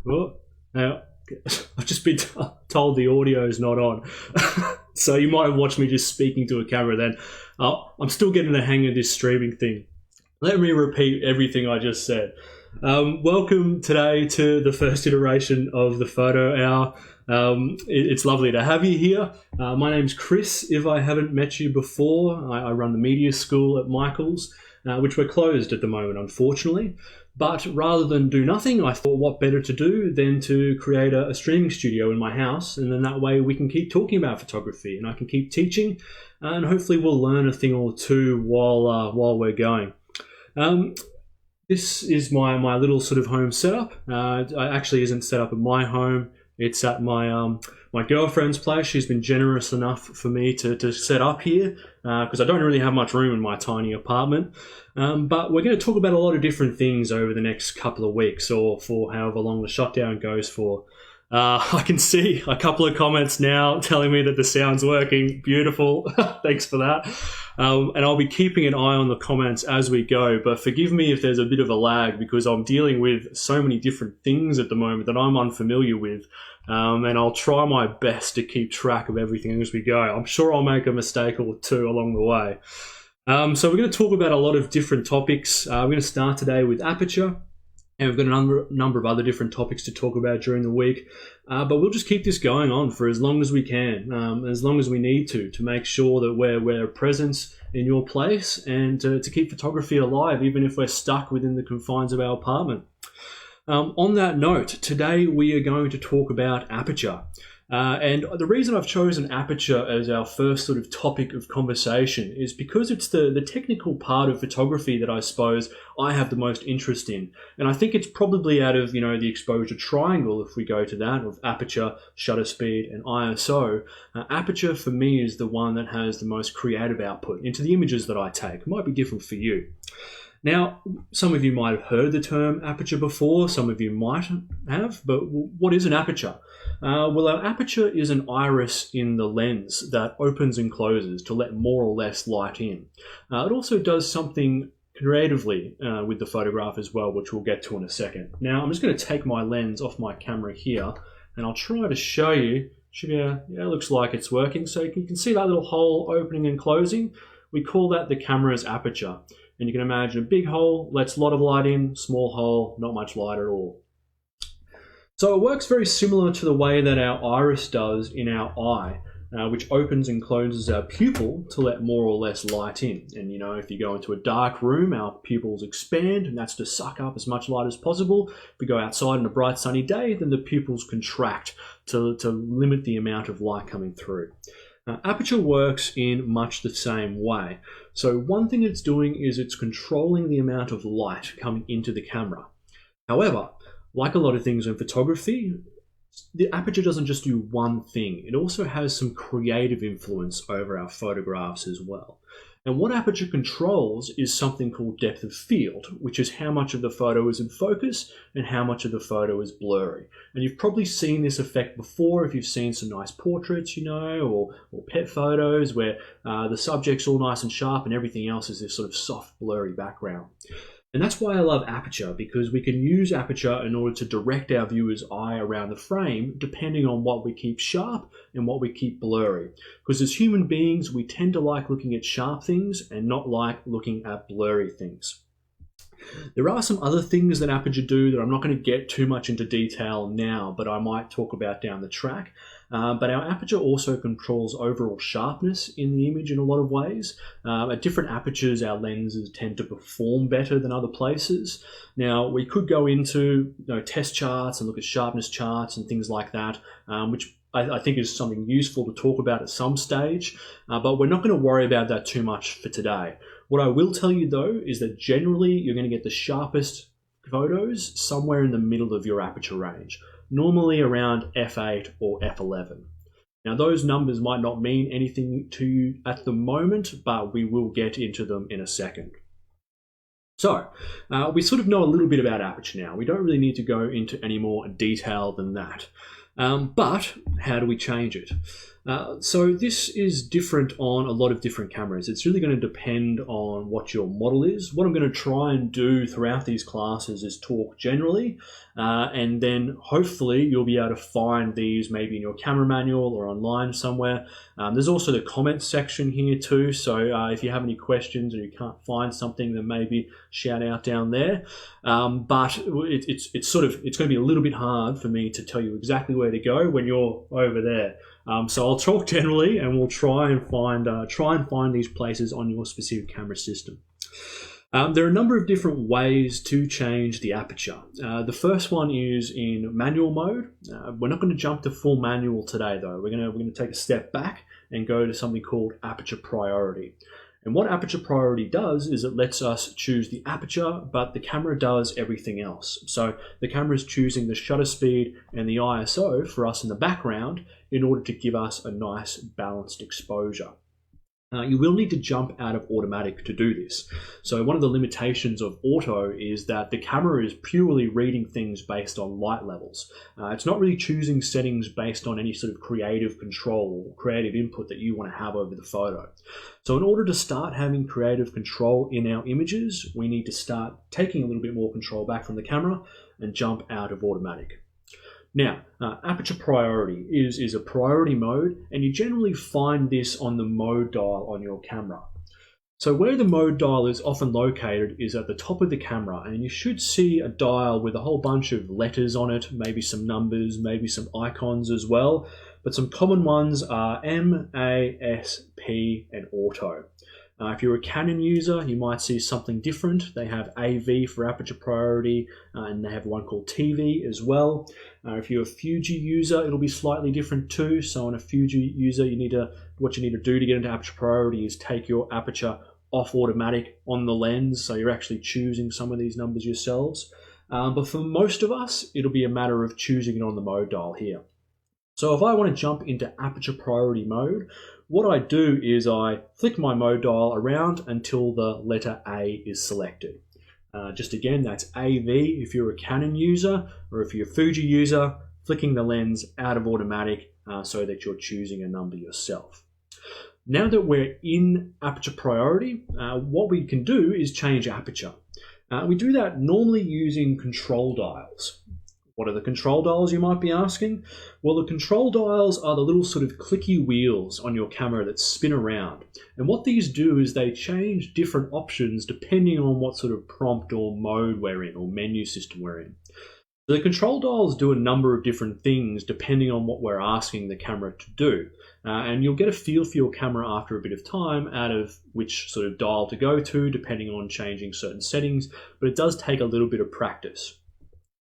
Oh, now, I've just been told the audio is not on. So you might have watched me just speaking to a camera then. I'm still getting the hang of this streaming thing. Let me repeat everything I just said. Welcome today to the first iteration of the Photo Hour. It's lovely to have you here. My name's Chris. If I haven't met you before, I run the media school at Michael's, which we're closed at the moment, unfortunately. But rather than do nothing, I thought what better to do than to create a streaming studio in my house, and then that way we can keep talking about photography and I can keep teaching, and hopefully we'll learn a thing or two while we're going. This is my little sort of home setup. It actually isn't set up at my home. It's at my girlfriend's place. She's been generous enough for me to set up here because I don't really have much room in my tiny apartment. But we're going to talk about a lot of different things over the next couple of weeks or for however long the shutdown goes for. I can see a couple of comments now telling me that the sound's working. Beautiful. Thanks for that. And I'll be keeping an eye on the comments as we go, but forgive me if there's a bit of a lag because I'm dealing with so many different things at the moment that I'm unfamiliar with. And I'll try my best to keep track of everything as we go. I'm sure I'll make a mistake or two along the way. So we're going to talk about a lot of different topics. We're going to start today with Aperture. And we've got a number of other different topics to talk about during the week. But we'll just keep this going on for as long as we can, as long as we need to make sure that we're a presence in your place and to keep photography alive, even if we're stuck within the confines of our apartment. On that note, today we are going to talk about Aperture. And the reason I've chosen Aperture as our first sort of topic of conversation is because it's the technical part of photography that I suppose I have the most interest in. And I think it's probably out of, the exposure triangle, if we go to that, of aperture, shutter speed, and ISO. Aperture for me is the one that has the most creative output into the images that I take. It might be different for you. Now, some of you might have heard the term aperture before, some of you might have, but what is an aperture? Well, our aperture is an iris in the lens that opens and closes to let more or less light in. It also does something creatively with the photograph as well, which we'll get to in a second. Now, I'm just going to take my lens off my camera here, and I'll try to show you. Yeah, it looks like it's working. So you can see that little hole opening and closing. We call that the camera's aperture. And you can imagine a big hole lets a lot of light in, small hole, not much light at all. So it works very similar to the way that our iris does in our eye, which opens and closes our pupil to let more or less light in. And if you go into a dark room, our pupils expand, and that's to suck up as much light as possible. If we go outside on a bright sunny day, then the pupils contract to limit the amount of light coming through. Aperture works in much the same way. So one thing it's doing is it's controlling the amount of light coming into the camera. However, like a lot of things in photography, the aperture doesn't just do one thing. It also has some creative influence over our photographs as well. And what aperture controls is something called depth of field, which is how much of the photo is in focus and how much of the photo is blurry. And you've probably seen this effect before if you've seen some nice portraits, or pet photos where the subject's all nice and sharp and everything else is this sort of soft, blurry background. And that's why I love Aperture, because we can use Aperture in order to direct our viewer's eye around the frame depending on what we keep sharp and what we keep blurry. Because as human beings, we tend to like looking at sharp things and not like looking at blurry things. There are some other things that Aperture do that I'm not going to get too much into detail now, but I might talk about down the track. But our aperture also controls overall sharpness in the image in a lot of ways. At different apertures, our lenses tend to perform better than other places. Now, we could go into test charts and look at sharpness charts and things like that, which I think is something useful to talk about at some stage, but we're not going to worry about that too much for today. What I will tell you though is that generally you're going to get the sharpest photos somewhere in the middle of your aperture range, normally around f8 or f11. Now those numbers might not mean anything to you at the moment, but we will get into them in a second. So, we sort of know a little bit about aperture now. We don't really need to go into any more detail than that. But how do we change it? So this is different on a lot of different cameras. It's really going to depend on what your model is. What I'm going to try and do throughout these classes is talk generally, and then hopefully you'll be able to find these maybe in your camera manual or online somewhere. There's also the comments section here too, so if you have any questions or you can't find something, then maybe shout out down there. But it's going to be a little bit hard for me to tell you exactly where to go when you're over there. So I'll talk generally, and we'll try and find these places on your specific camera system. There are a number of different ways to change the aperture. The first one is in manual mode. We're not going to jump to full manual today, though. We're going to take a step back and go to something called Aperture Priority. And what Aperture Priority does is it lets us choose the aperture, but the camera does everything else. So the camera is choosing the shutter speed and the ISO for us in the background in order to give us a nice balanced exposure. You will need to jump out of automatic to do this. So one of the limitations of auto is that the camera is purely reading things based on light levels. It's not really choosing settings based on any sort of creative control or creative input that you want to have over the photo. So in order to start having creative control in our images, we need to start taking a little bit more control back from the camera and jump out of automatic. Now, Aperture Priority is a priority mode, and you generally find this on the mode dial on your camera. So where the mode dial is often located is at the top of the camera, and you should see a dial with a whole bunch of letters on it, maybe some numbers, maybe some icons as well. But some common ones are M, A, S, P, and Auto. If you're a Canon user, you might see something different. They have AV for Aperture Priority, and they have one called TV as well. If you're a Fuji user, it'll be slightly different too. So on a Fuji user, what you need to do to get into Aperture Priority is take your aperture off automatic on the lens, so you're actually choosing some of these numbers yourselves. But for most of us, it'll be a matter of choosing it on the mode dial here. So if I want to jump into Aperture Priority mode, what I do is I flick my mode dial around until the letter A is selected. Just again, that's AV if you're a Canon user, or if you're a Fuji user, flicking the lens out of automatic so that you're choosing a number yourself. Now that we're in Aperture Priority, what we can do is change aperture. We do that normally using control dials. What are the control dials, you might be asking? Well, the control dials are the little sort of clicky wheels on your camera that spin around. And what these do is they change different options depending on what sort of prompt or mode we're in, or menu system we're in. The control dials do a number of different things depending on what we're asking the camera to do. And you'll get a feel for your camera after a bit of time out of which sort of dial to go to, depending on changing certain settings, but it does take a little bit of practice.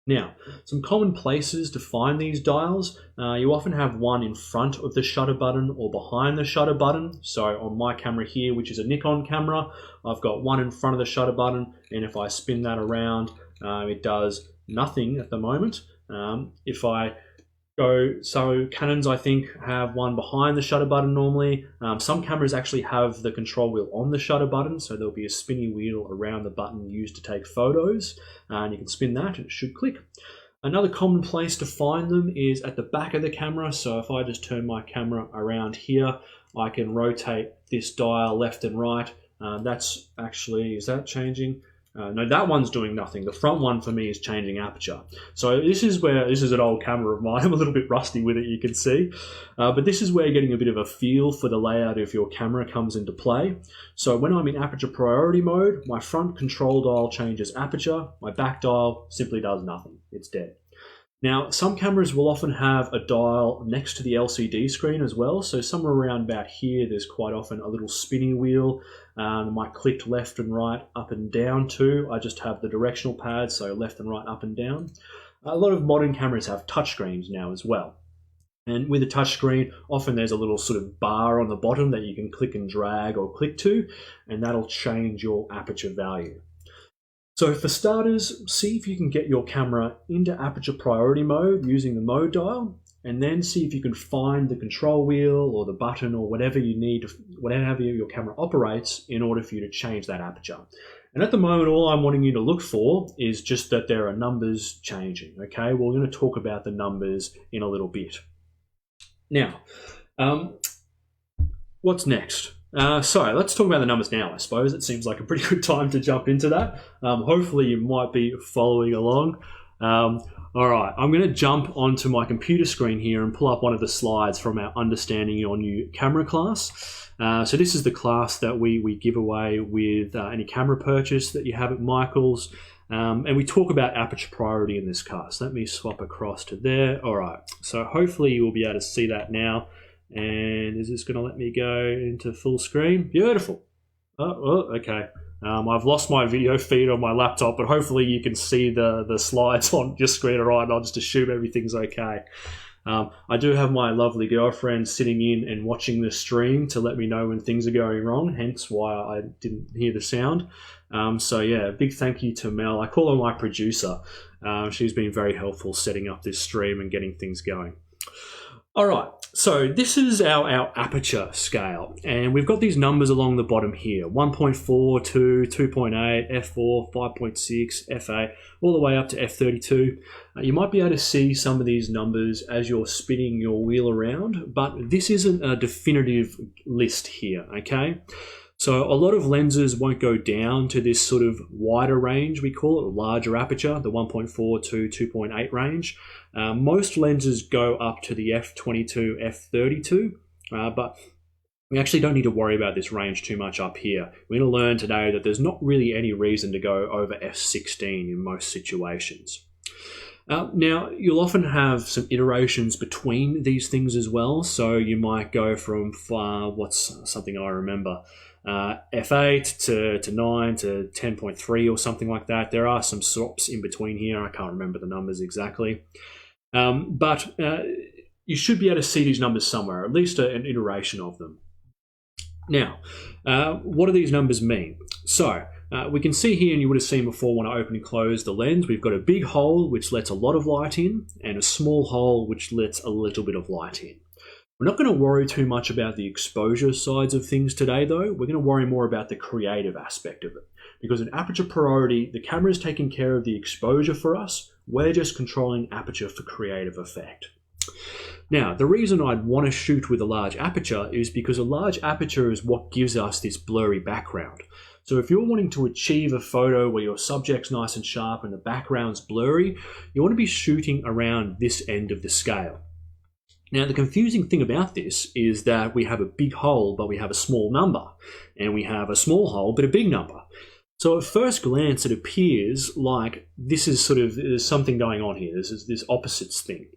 Now, some common places to find these dials, you often have one in front of the shutter button or behind the shutter button. So on my camera here, which is a Nikon camera, I've got one in front of the shutter button, and if I spin that around, it does nothing at the moment. If I go, so Canons I think have one behind the shutter button normally. Some cameras actually have the control wheel on the shutter button, so there'll be a spinny wheel around the button used to take photos, and you can spin that and it should click. Another common place to find them is at the back of the camera. So if I just turn my camera around here, I can rotate this dial left and right. That's actually, is that changing? No, that one's doing nothing. The front one for me is changing aperture. So this is an old camera of mine. I'm a little bit rusty with it, you can see. But this is where you're getting a bit of a feel for the layout of your camera comes into play. So when I'm in Aperture Priority mode, my front control dial changes aperture. My back dial simply does nothing. It's dead. Now, some cameras will often have a dial next to the LCD screen as well. So somewhere around about here, there's quite often a little spinning wheel. I might click left and right, up and down too. I just have the directional pad, so left and right, up and down. A lot of modern cameras have touchscreens now as well. And with a touchscreen, often there's a little sort of bar on the bottom that you can click and drag or click to, and that'll change your aperture value. So for starters, see if you can get your camera into Aperture Priority mode using the mode dial, and then see if you can find the control wheel or the button or whatever you need, whatever your camera operates, in order for you to change that aperture. And at the moment, all I'm wanting you to look for is just that there are numbers changing, okay? We're going to talk about the numbers in a little bit. Now, what's next? So let's talk about the numbers now, I suppose. It seems like a pretty good time to jump into that. Hopefully you might be following along. All right, I'm going to jump onto my computer screen here and pull up one of the slides from our Understanding Your New Camera class. So this is the class that we give away with any camera purchase that you have at Michael's. And we talk about aperture priority in this class. Let me swap across to there. All right, so hopefully you will be able to see that now. And is this going to let me go into full screen? Beautiful. Oh, okay. I've lost my video feed on my laptop, but hopefully you can see the slides on your screen all right, and I'll just assume everything's okay. I do have my lovely girlfriend sitting in and watching the stream to let me know when things are going wrong, hence why I didn't hear the sound. So yeah, big thank you to Mel. I call her my producer. She's been very helpful setting up this stream and getting things going. All right, so this is our aperture scale, and we've got these numbers along the bottom here, 1.4, 2, 2.8, f4, 5.6, f8, all the way up to f32. You might be able to see some of these numbers as you're spinning your wheel around, but this isn't a definitive list here, okay? So a lot of lenses won't go down to this sort of wider range, we call it, a larger aperture, the 1.4 to 2.8 range. Most lenses go up to the f22, f32, but we actually don't need to worry about this range too much up here. We're going to learn today that there's not really any reason to go over f16 in most situations. Now, you'll often have some iterations between these things as well. So you might go from, what's something I remember, f8 to 9 to 10.3 or something like that. There are some swaps in between here. I can't remember the numbers exactly. But you should be able to see these numbers somewhere, at least an iteration of them. Now, what do these numbers mean? So, we can see here, and you would have seen before when I open and close the lens, we've got a big hole which lets a lot of light in, and a small hole which lets a little bit of light in. We're not going to worry too much about the exposure sides of things today, though. We're going to worry more about the creative aspect of it. Because in aperture priority, the camera is taking care of the exposure for us. We're just controlling aperture for creative effect. Now, the reason I'd want to shoot with a large aperture is because a large aperture is what gives us this blurry background. So if you're wanting to achieve a photo where your subject's nice and sharp and the background's blurry, you want to be shooting around this end of the scale. Now, the confusing thing about this is that we have a big hole, but we have a small number, and we have a small hole, but a big number. So at first glance, it appears like this is there's something going on here. This is this opposites thing.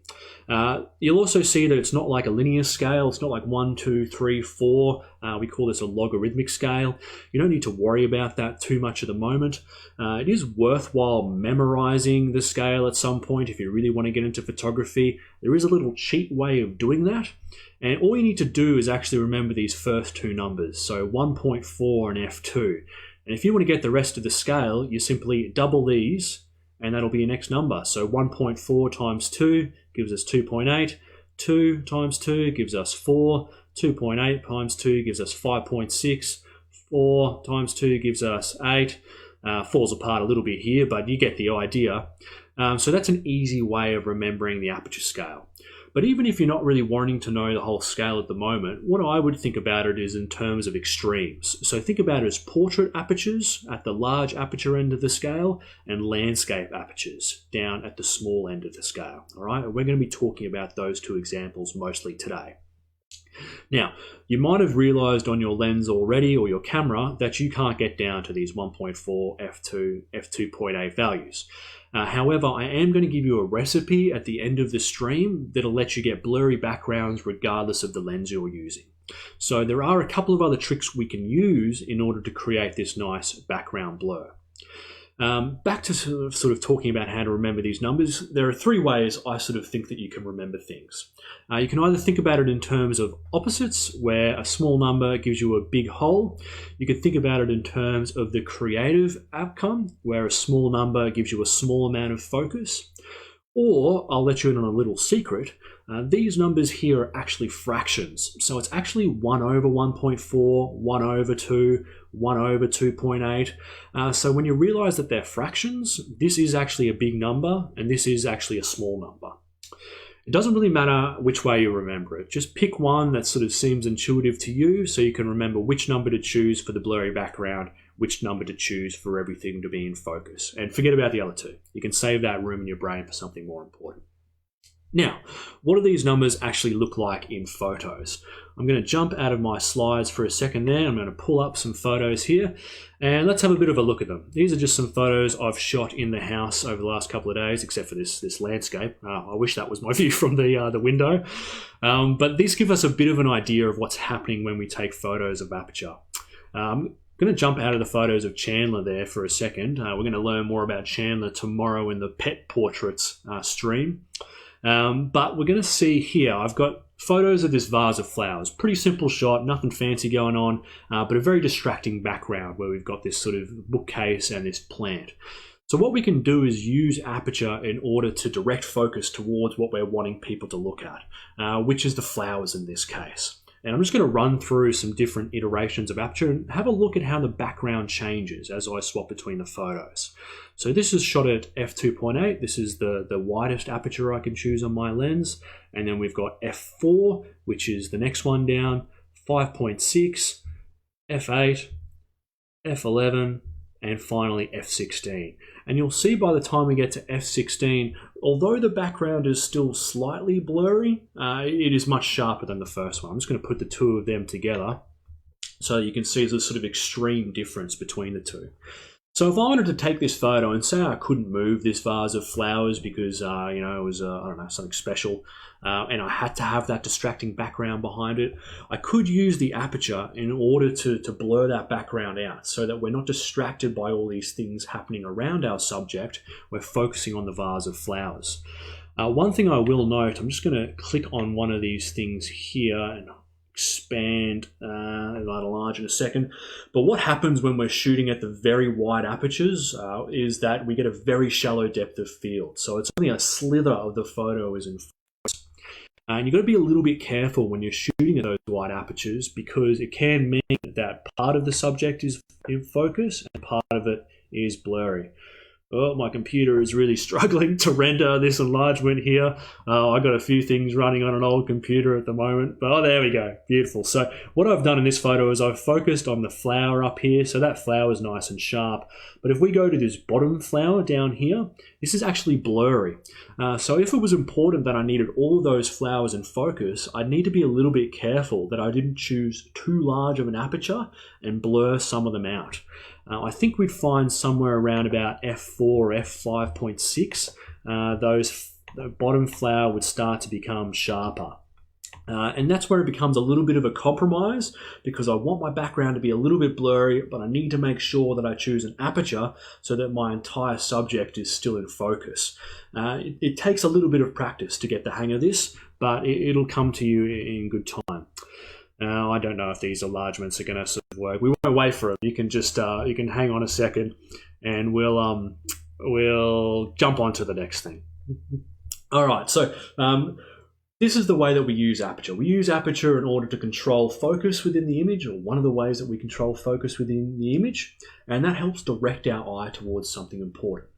You'll also see that it's not like a linear scale. It's not like 1, 2, 3, 4. We call this a logarithmic scale. You don't need to worry about that too much at the moment. It is worthwhile memorizing the scale at some point if you really want to get into photography. There is a little cheat way of doing that. And all you need to do is actually remember these first two numbers. So 1.4 and f2. And if you want to get the rest of the scale, you simply double these, and that'll be your next number. So 1.4 times 2 gives us 2.8. 2 times 2 gives us 4. 2.8 times 2 gives us 5.6. 4 times 2 gives us 8. Falls apart a little bit here, but you get the idea. So that's an easy way of remembering the aperture scale. But even if you're not really wanting to know the whole scale at the moment, what I would think about it is in terms of extremes. So think about it as portrait apertures at the large aperture end of the scale and landscape apertures down at the small end of the scale. All right, and we're going to be talking about those two examples mostly today. Now, you might have realized on your lens already or your camera that you can't get down to these 1.4, f2, f2.8 values. However, I am going to give you a recipe at the end of the stream that'll let you get blurry backgrounds regardless of the lens you're using. So there are a couple of other tricks we can use in order to create this nice background blur. Back to sort of talking about how to remember these numbers, there are three ways I sort of think that you can remember things. You can either think about it in terms of opposites, where a small number gives you a big hole. You can think about it in terms of the creative outcome, where a small number gives you a small amount of focus. Or, I'll let you in on a little secret, these numbers here are actually fractions. So it's actually 1 over 1.4, 1 over 2, 1 over 2.8. So when you realize that they're fractions, this is actually a big number and this is actually a small number. It doesn't really matter which way you remember it. Just pick one that sort of seems intuitive to you so you can remember which number to choose for the blurry background, which number to choose for everything to be in focus. And forget about the other two. You can save that room in your brain for something more important. Now, what do these numbers actually look like in photos? I'm going to jump out of my slides for a second there. I'm going to pull up some photos here and let's have a bit of a look at them. These are just some photos I've shot in the house over the last couple of days, except for this landscape. I wish that was my view from the window. But these give us a bit of an idea of what's happening when we take photos of Aperture. I'm going to jump out of the photos of Chandler there for a second. We're going to learn more about Chandler tomorrow in the pet portraits stream. But we're going to see here, I've got photos of this vase of flowers. Pretty simple shot, nothing fancy going on, but a very distracting background where we've got this sort of bookcase and this plant. So what we can do is use Aperture in order to direct focus towards what we're wanting people to look at, which is the flowers in this case. And I'm just going to run through some different iterations of Aperture and have a look at how the background changes as I swap between the photos. So this is shot at f2.8. This is the widest aperture I can choose on my lens. And then we've got f4, which is the next one down, 5.6, f8, f11, and finally f16. And you'll see by the time we get to f16, although the background is still slightly blurry, it is much sharper than the first one. I'm just going to put the two of them together so you can see there's sort of extreme difference between the two. So if I wanted to take this photo and say I couldn't move this vase of flowers because, it was, I don't know, something special, and I had to have that distracting background behind it, I could use the Aperture in order to blur that background out so that we're not distracted by all these things happening around our subject. We're focusing on the vase of flowers. One thing I will note, I'm just going to click on one of these things here and expand and enlarge in a second. But what happens when we're shooting at the very wide apertures is that we get a very shallow depth of field. So it's only a slither of the photo is in focus. And you've got to be a little bit careful when you're shooting at those wide apertures because it can mean that part of the subject is in focus and part of it is blurry. Oh, my computer is really struggling to render this enlargement here. I got a few things running on an old computer at the moment. But oh, there we go. Beautiful. So what I've done in this photo is I've focused on the flower up here. So that flower is nice and sharp. But if we go to this bottom flower down here, this is actually blurry. So if it was important that I needed all of those flowers in focus, I'd need to be a little bit careful that I didn't choose too large of an aperture and blur some of them out. I think we'd find somewhere around about f4 or f5.6, the bottom flower would start to become sharper. And that's where it becomes a little bit of a compromise because I want my background to be a little bit blurry, but I need to make sure that I choose an aperture so that my entire subject is still in focus. It takes a little bit of practice to get the hang of this, but it'll come to you in good time. I don't know if these enlargements are going to sort of work. We won't wait for them. You can just you can hang on a second, and we'll jump on to the next thing. All right. So this is the way that we use Aperture. We use Aperture in order to control focus within the image, or one of the ways that we control focus within the image, and that helps direct our eye towards something important.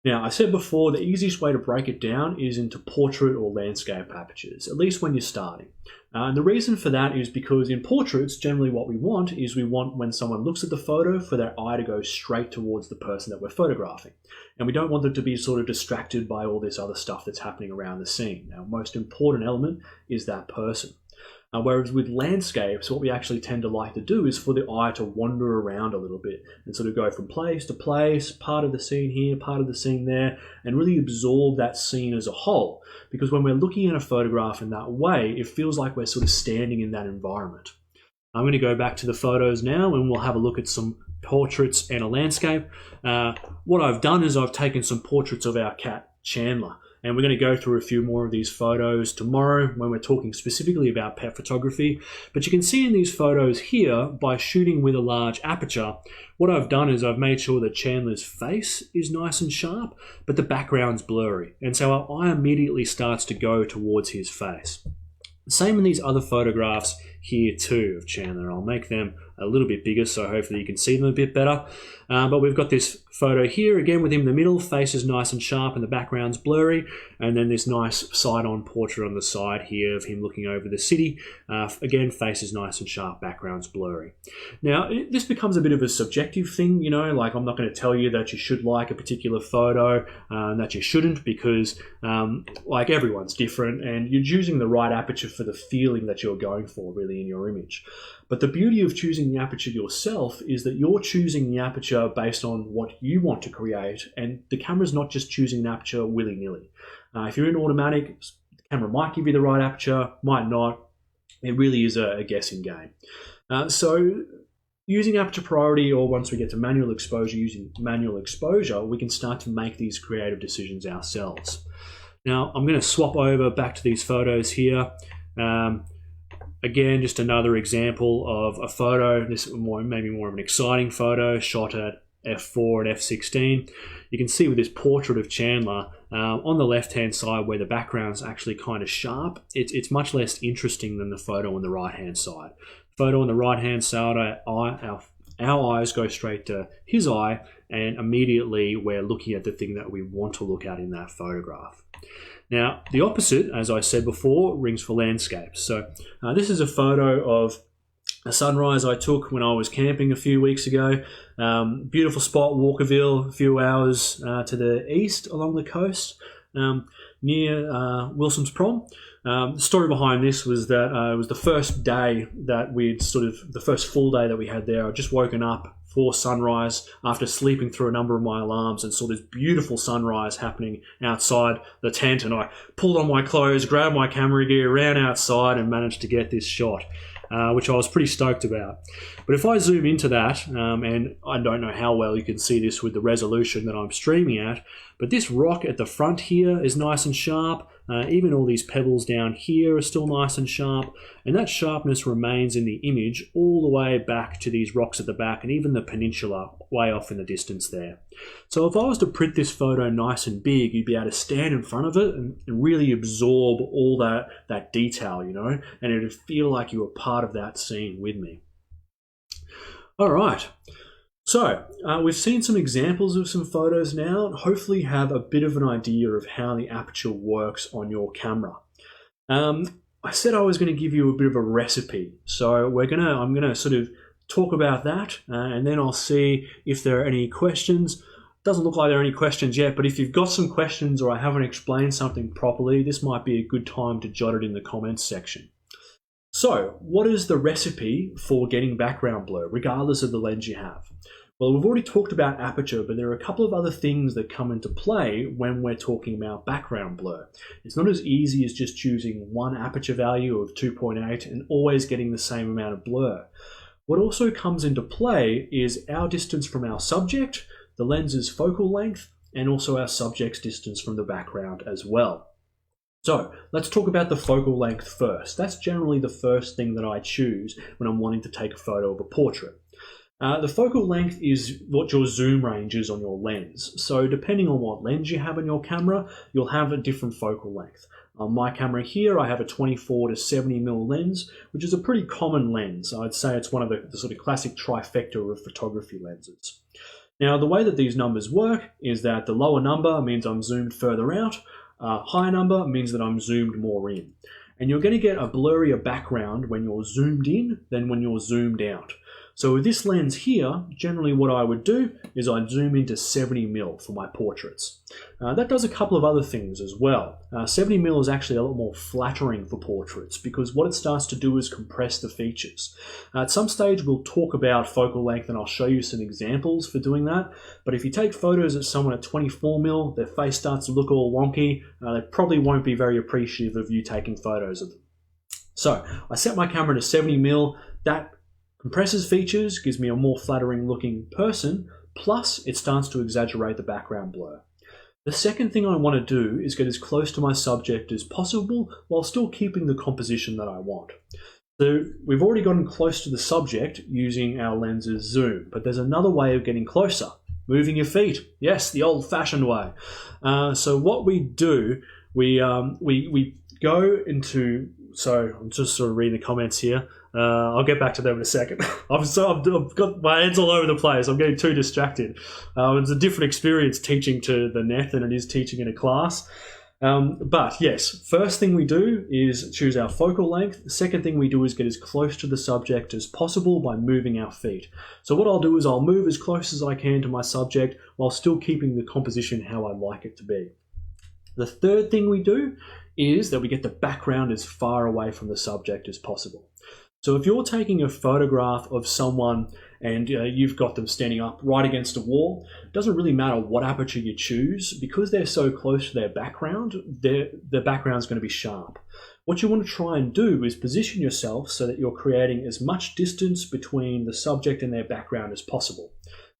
Now, I said before, the easiest way to break it down is into portrait or landscape apertures, at least when you're starting. And the reason for that is because in portraits, generally what we want is when someone looks at the photo for their eye to go straight towards the person that we're photographing. And we don't want them to be sort of distracted by all this other stuff that's happening around the scene. Our most important element is that person. Whereas with landscapes, what we actually tend to like to do is for the eye to wander around a little bit and sort of go from place to place, part of the scene here, part of the scene there, and really absorb that scene as a whole. Because when we're looking at a photograph in that way, it feels like we're sort of standing in that environment. I'm going to go back to the photos now and we'll have a look at some portraits and a landscape. What I've done is I've taken some portraits of our cat, Chandler. And we're going to go through a few more of these photos tomorrow when we're talking specifically about pet photography. But you can see in these photos here, by shooting with a large aperture, what I've done is I've made sure that Chandler's face is nice and sharp, but the background's blurry. And so our eye immediately starts to go towards his face. Same in these other photographs here too of Chandler. I'll make them a little bit bigger, so hopefully you can see them a bit better. But we've got this photo here, again with him in the middle, face is nice and sharp and the background's blurry, and then this nice side-on portrait on the side here of him looking over the city. Again, face is nice and sharp, background's blurry. Now, this becomes a bit of a subjective thing, you know, like I'm not going to tell you that you should like a particular photo and that you shouldn't, because like everyone's different and you're choosing the right aperture for the feeling that you're going for really in your image. But the beauty of choosing the aperture yourself is that you're choosing the aperture based on what you want to create, and the camera's not just choosing an aperture willy-nilly. If you're in automatic, the camera might give you the right aperture, might not. It really is a guessing game. So using Aperture Priority, or once we get to manual exposure, using manual exposure, we can start to make these creative decisions ourselves. Now, I'm going to swap over back to these photos here. Again, just another example of a photo. This is maybe more of an exciting photo shot at f4 and f16. You can see with this portrait of Chandler on the left-hand side where the background's actually kind of sharp, it's much less interesting than the photo on the right-hand side. Photo on the right-hand side, our eyes go straight to his eye, and immediately we're looking at the thing that we want to look at in that photograph. Now, the opposite, as I said before, rings for landscapes. So this is a photo of a sunrise I took when I was camping a few weeks ago. Beautiful spot, Walkerville, a few hours to the east along the coast, near Wilson's Prom. The story behind this was that it was the first day that the first full day that we had there. I'd just woken up for sunrise after sleeping through a number of my alarms and saw this beautiful sunrise happening outside the tent, and I pulled on my clothes, grabbed my camera gear, ran outside and managed to get this shot, which I was pretty stoked about. But if I zoom into that, and I don't know how well you can see this with the resolution that I'm streaming at, but this rock at the front here is nice and sharp. Even all these pebbles down here are still nice and sharp, and that sharpness remains in the image all the way back to these rocks at the back and even the peninsula way off in the distance there. So if I was to print this photo nice and big, you'd be able to stand in front of it and really absorb all that detail, you know, and it would feel like you were part of that scene with me. All right. So, we've seen some examples of some photos now, and hopefully have a bit of an idea of how the aperture works on your camera. I said I was going to give you a bit of a recipe, so I'm going to sort of talk about that, and then I'll see if there are any questions. Doesn't look like there are any questions yet, but if you've got some questions or I haven't explained something properly, this might be a good time to jot it in the comments section. So, what is the recipe for getting background blur, regardless of the lens you have? Well, we've already talked about aperture, but there are a couple of other things that come into play when we're talking about background blur. It's not as easy as just choosing one aperture value of 2.8 and always getting the same amount of blur. What also comes into play is our distance from our subject, the lens's focal length, and also our subject's distance from the background as well. So let's talk about the focal length first. That's generally the first thing that I choose when I'm wanting to take a photo of a portrait. The focal length is what your zoom range is on your lens. So depending on what lens you have on your camera, you'll have a different focal length. On my camera here, I have a 24 to 70mm lens, which is a pretty common lens. I'd say it's one of the sort of classic trifecta of photography lenses. Now, the way that these numbers work is that the lower number means I'm zoomed further out, higher number means that I'm zoomed more in. And you're going to get a blurrier background when you're zoomed in than when you're zoomed out. So with this lens here, generally what I would do is I'd zoom into 70mm for my portraits. That does a couple of other things as well. 70mm is actually a lot more flattering for portraits because what it starts to do is compress the features. At some stage we'll talk about focal length and I'll show you some examples for doing that. But if you take photos of someone at 24mm, their face starts to look all wonky, they probably won't be very appreciative of you taking photos of them. So I set my camera to 70mm. That compresses features, gives me a more flattering looking person, plus it starts to exaggerate the background blur. The second thing I want to do is get as close to my subject as possible while still keeping the composition that I want. So we've already gotten close to the subject using our lens's zoom, but there's another way of getting closer. Moving your feet. Yes, the old-fashioned way. So what we do, we go into So I'm just sort of reading the comments here. I'll get back to them in a second. I've got my head's all over the place. I'm getting too distracted. It's a different experience teaching to the net than it is teaching in a class. But yes, first thing we do is choose our focal length. The second thing we do is get as close to the subject as possible by moving our feet. So what I'll do is I'll move as close as I can to my subject while still keeping the composition how I like it to be. The third thing we do is that we get the background as far away from the subject as possible. So if you're taking a photograph of someone and you've got them standing up right against a wall, it doesn't really matter what aperture you choose. Because they're so close to their background, the background's going to be sharp. What you want to try and do is position yourself so that you're creating as much distance between the subject and their background as possible.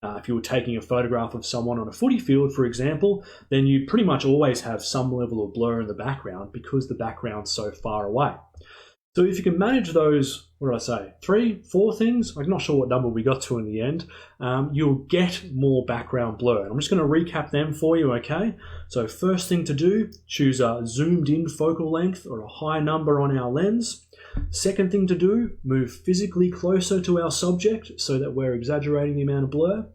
If you were taking a photograph of someone on a footy field, for example, then you pretty much always have some level of blur in the background because the background's so far away. So if you can manage those, what did I say, 3, 4 things, I'm not sure what number we got to in the end, you'll get more background blur. And I'm just going to recap them for you, okay? So first thing to do, choose a zoomed in focal length or a high number on our lens. Second thing to do, move physically closer to our subject so that we're exaggerating the amount of blur.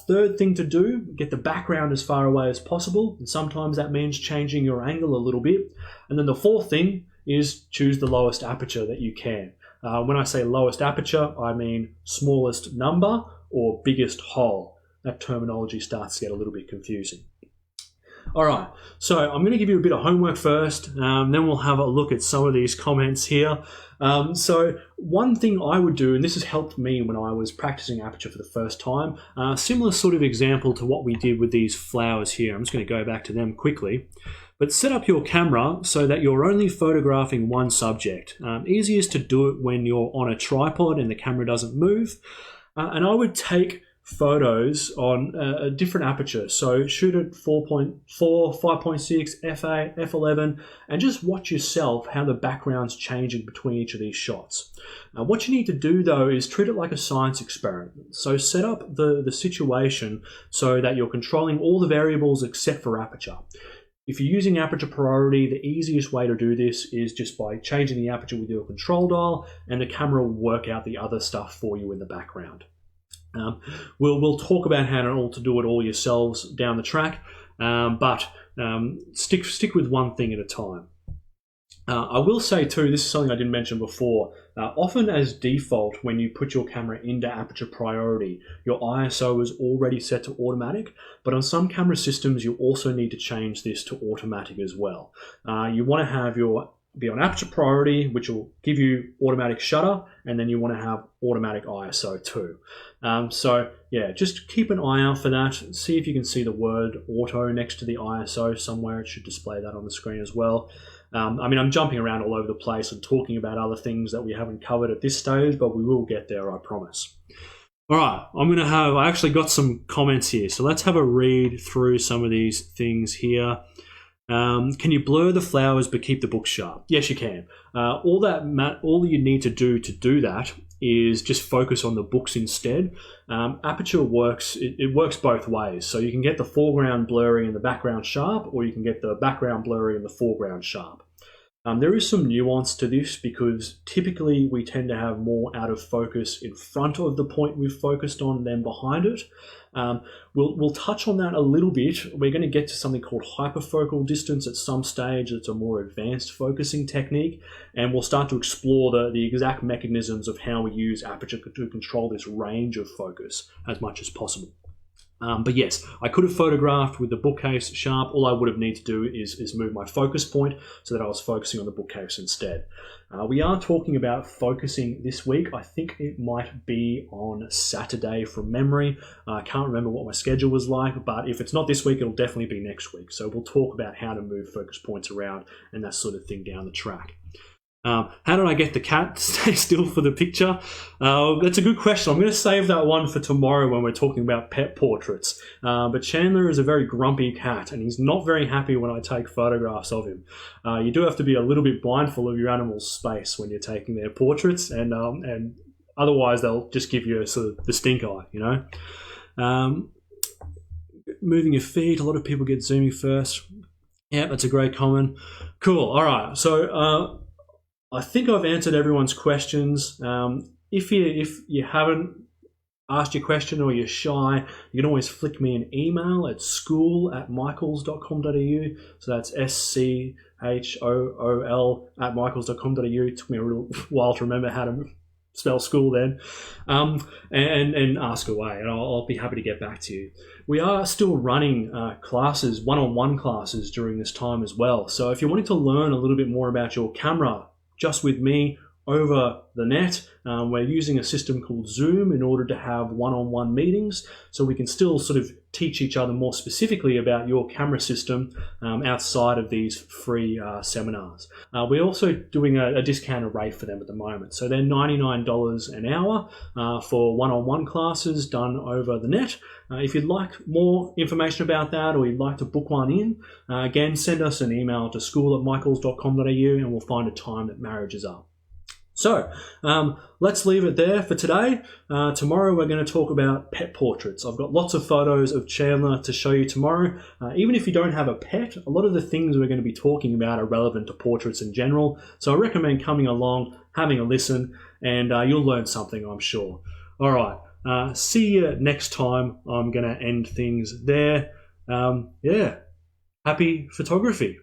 Third thing to do, get the background as far away as possible. And sometimes that means changing your angle a little bit. And then the fourth thing is choose the lowest aperture that you can. When I say lowest aperture, I mean smallest number or biggest hole. That terminology starts to get a little bit confusing. All right, so I'm going to give you a bit of homework first, then we'll have a look at some of these comments here. So one thing I would do, and this has helped me when I was practicing aperture for the first time, similar sort of example to what we did with these flowers here. I'm just going to go back to them quickly. But set up your camera so that you're only photographing one subject. Easiest to do it when you're on a tripod and the camera doesn't move. And I would take photos on a different aperture. So shoot at 4.4, 5.6, f8, f11, and just watch yourself how the background's changing between each of these shots. What you need to do though is treat it like a science experiment. So set up the situation so that you're controlling all the variables except for aperture. If you're using Aperture Priority, the easiest way to do this is just by changing the aperture with your control dial, and the camera will work out the other stuff for you in the background. We'll talk about how to do it all yourselves down the track, but stick with one thing at a time. I will say too, this is something I didn't mention before, often as default when you put your camera into Aperture Priority, your ISO is already set to automatic, but on some camera systems you also need to change this to automatic as well. You want to have be on Aperture Priority, which will give you automatic shutter, and then you want to have automatic ISO too. So yeah, just keep an eye out for that. See if you can see the word auto next to the ISO somewhere. It should display that on the screen as well. I mean, I'm jumping around all over the place and talking about other things that we haven't covered at this stage, but we will get there, I promise. All right, I actually got some comments here, so let's have a read through some of these things here. Can you blur the flowers but keep the book sharp? Yes, you can. All you need to do that is just focus on the books instead. Aperture works, it works both ways. So you can get the foreground blurry and the background sharp, or you can get the background blurry and the foreground sharp. There is some nuance to this because typically we tend to have more out of focus in front of the point we've focused on than behind it. We'll touch on that a little bit. We're going to get to something called hyperfocal distance at some stage. It's a more advanced focusing technique, and we'll start to explore the exact mechanisms of how we use aperture to control this range of focus as much as possible. But yes, I could have photographed with the bookcase sharp. All I would have needed to do is move my focus point so that I was focusing on the bookcase instead. We are talking about focusing this week. I think it might be on Saturday from memory. I can't remember what my schedule was like, but if it's not this week, it'll definitely be next week. So we'll talk about how to move focus points around and that sort of thing down the track. How did I get the cat to stay still for the picture? That's a good question. I'm going to save that one for tomorrow when we're talking about pet portraits. But Chandler is a very grumpy cat, and he's not very happy when I take photographs of him. You do have to be a little bit mindful of your animal's space when you're taking their portraits, and otherwise they'll just give you a sort of the stink eye, you know. Moving your feet, a lot of people get zooming first. Yeah, that's a great comment. Cool. All right. So I think I've answered everyone's questions. If you haven't asked your question or you're shy, you can always flick me an email at school@michaels.com.au. So that's school@michaels.com.au. It took me a little while to remember how to spell school then, and ask away, and I'll be happy to get back to you. We are still running classes, one-on-one classes during this time as well. So if you're wanting to learn a little bit more about your camera just with me over the net, we're using a system called Zoom in order to have one-on-one meetings, so we can still sort of teach each other more specifically about your camera system outside of these free seminars. We're also doing a discounted rate for them at the moment, so they're $99 an hour for one-on-one classes done over the net. If you'd like more information about that, or you'd like to book one in, again, send us an email to school@michaels.com.au and we'll find a time that marriages up. So let's leave it there for today. Tomorrow we're going to talk about pet portraits. I've got lots of photos of Chandler to show you tomorrow. Even if you don't have a pet, a lot of the things we're going to be talking about are relevant to portraits in general. So I recommend coming along, having a listen, and you'll learn something, I'm sure. All right. See you next time. I'm going to end things there. Happy photography.